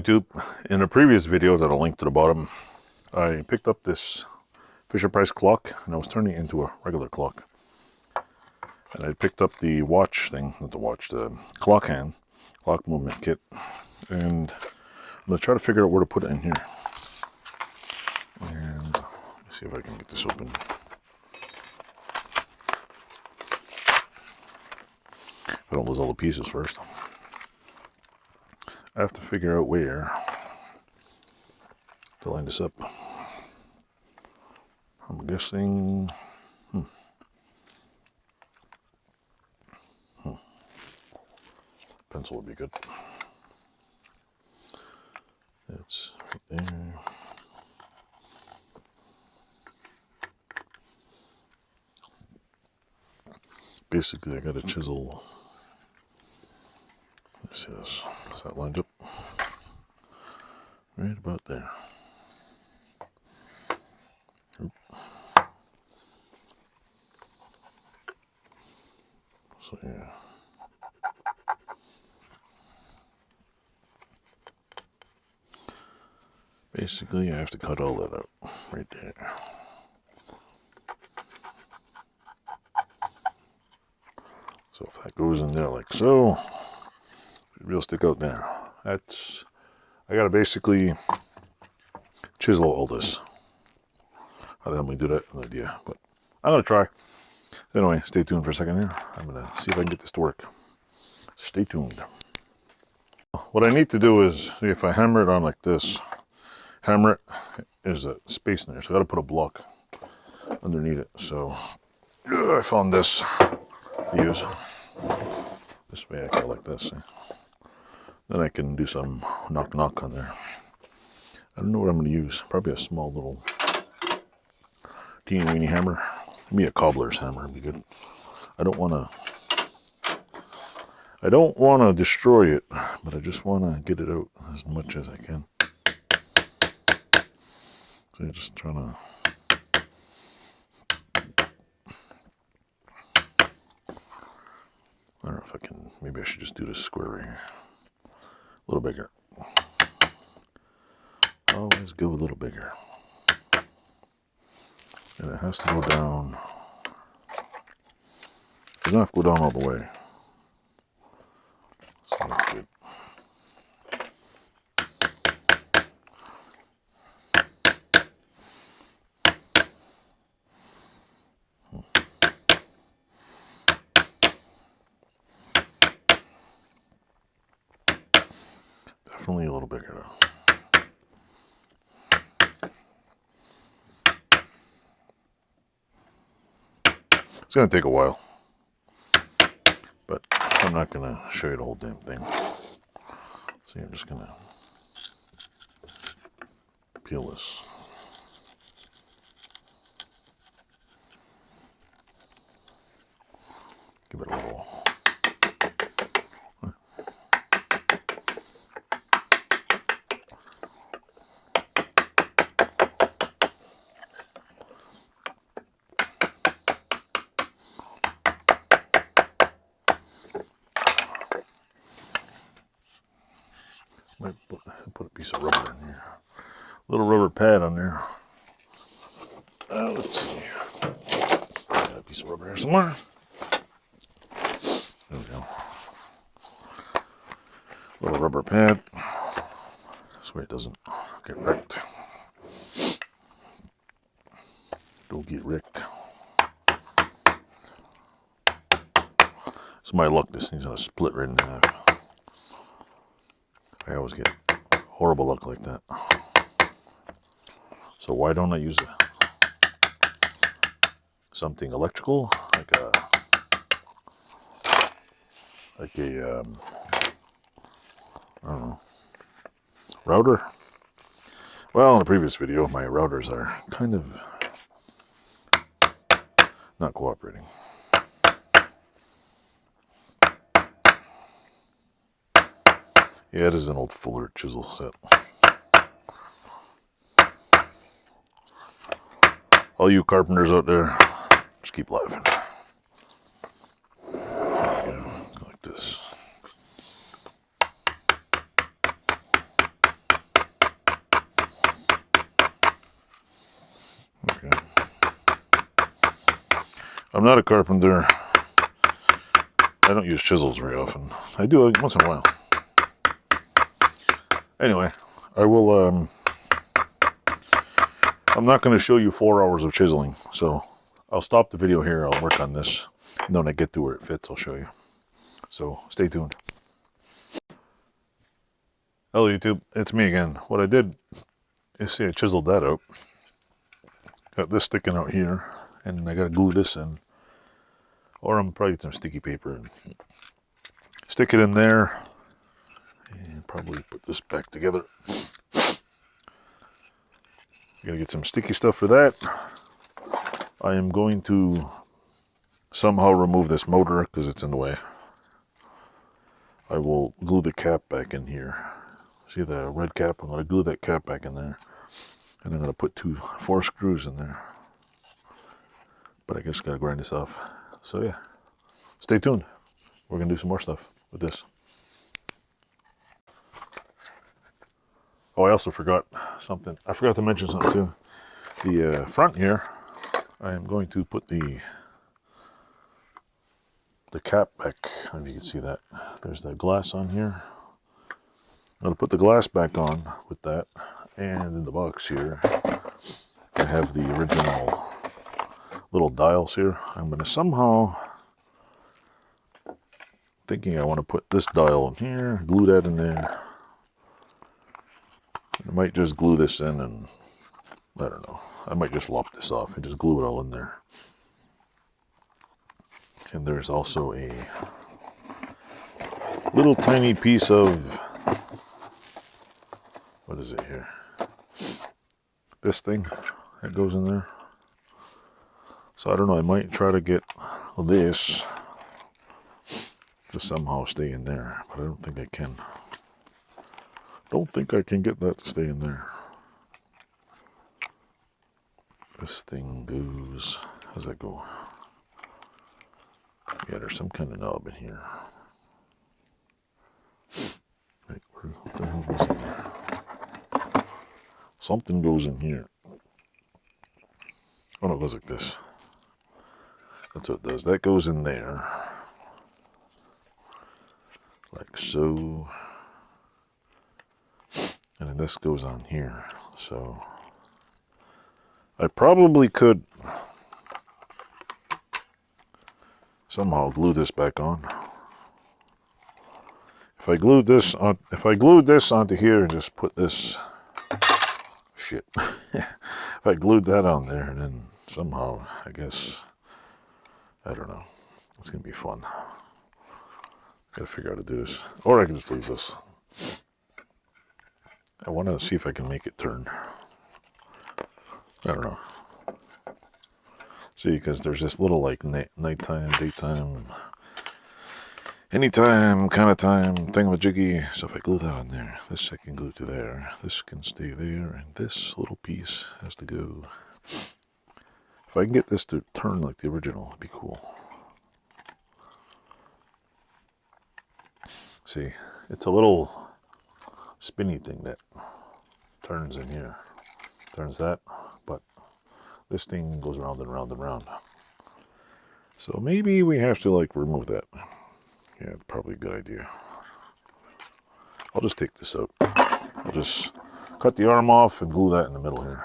YouTube. In a previous video that I'll link to the bottom, I picked up this Fisher-Price clock and I was turning it into a regular clock. And I picked up the watch thing, not the watch, the clock hand, clock movement kit. And I'm going to try to figure out where to put it in here. And let's see if I can get this open. If I don't lose all the pieces first. I have to figure out where to line this up. I'm guessing... Pencil would be good. It's right there. Basically, I got to chisel. Let's see this. Is that lined up? Right about there. Oop. So yeah. Basically, I have to cut all that out right there. So if that goes in there like so, it'll stick out there. That's, I gotta basically chisel all this. How the hell we do that? No idea, but I'm gonna try. Anyway, stay tuned for a second here. I'm gonna see if I can get this to work. Stay tuned. What I need to do is, see if I hammer it on like this, hammer it, there's a space in there, so I gotta put a block underneath it. So I found this to use. This way I go like this. Then I can do some knock on there. I don't know what I'm going to use. Probably a small little teeny weeny hammer. Maybe a cobbler's hammer would be good. I don't want to destroy it, but I just want to get it out as much as I can. So I'm just trying to... I don't know if I can, maybe I should just do this square right here. A little bigger. Always go a little bigger. And it has to go down. It doesn't have to go down all the way. So that's good. Definitely a little bigger though. It's going to take a while, but I'm not going to show you the whole damn thing. See, I'm just going to peel this. Give it a little... Might put a piece of rubber in here. A little rubber pad on there. Let's see. Got a piece of rubber here somewhere. There we go. Little rubber pad. This way it doesn't get wrecked. Don't get wrecked. It's my luck. This thing's gonna split right in half. I always get horrible luck like that. So why don't I use something electrical, like a I don't know, router? Well, in the previous video, my routers are kind of not cooperating. Yeah, it is an old Fuller chisel set. All you carpenters out there, just keep laughing. There we go, like this. I'm not a carpenter. I don't use chisels very often. I do it once in a while. Anyway, I will, I'm not going to show you 4 hours of chiseling, so I'll stop the video here. I'll work on this, and then when I get to where it fits, I'll show you. So stay tuned. Hello YouTube, it's me again. What I did is, see, I chiseled that out. Got this sticking out here, and I got to glue this in. Or I'm probably get some sticky paper and stick it in there, and probably put this back together. Gotta get some sticky stuff for that. I am going to somehow remove this motor because it's in the way. I will glue the cap back in here. See the red cap? I'm going to glue that cap back in there. And I'm going to put 4 screws in there. But I just got to grind this off. So yeah, stay tuned. We're going to do some more stuff with this. Oh, I also forgot something. I forgot to mention something too. The front here, I am going to put the cap back. I don't know if you can see that. There's that glass on here. I'm going to put the glass back on with that. And in the box here, I have the original little dials here. I'm going to somehow, thinking I want to put this dial in here, glue that in there. I might just glue this in, and I don't know. I might just lop this off and just glue it all in there. And there's also a little tiny piece of, what is it here? This thing that goes in there. So I don't know, I might try to get this to somehow stay in there, but I don't think I can. Don't think I can get that to stay in there. This thing goes, how's that go? Yeah, there's some kind of knob in here. Wait, what the hell goes in there? Something goes in here. Oh no, it goes like this. That's what it does. That goes in there. Like so. And then this goes on here. So I probably could somehow glue this back on. If I glued this onto here and just put this shit. If I glued that on there and then somehow, I guess, I don't know. It's gonna be fun. Gotta figure out how to do this. Or I can just leave this. I want to see if I can make it turn. I don't know. See, because there's this little like nighttime, daytime, anytime kind of time thingamajiggy. So if I glue that on there, this I can glue to there. This can stay there, and this little piece has to go. If I can get this to turn like the original, it'd be cool. See, it's a little spinny thing that turns in here. Turns that, but this thing goes round and round and round. So maybe we have to like remove that. Yeah, probably a good idea. I'll just take this out. I'll just cut the arm off and glue that in the middle here.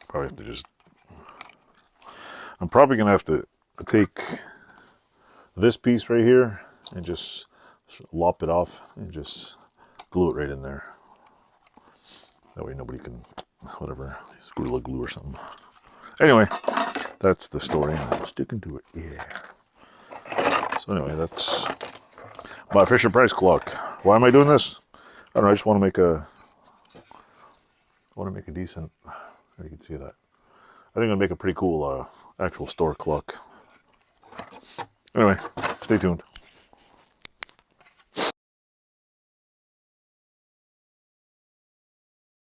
Probably have to just, I'm probably gonna have to take this piece right here and just lop it off and just glue it right in there. That way nobody can, whatever, Gorilla Glue or something. Anyway, that's the story. I'm sticking to it. Yeah. So anyway, that's my Fisher Price clock. Why am I doing this? I don't know. I just want to make a decent. You can see that. I think I'll make a pretty cool actual store clock. Anyway, stay tuned.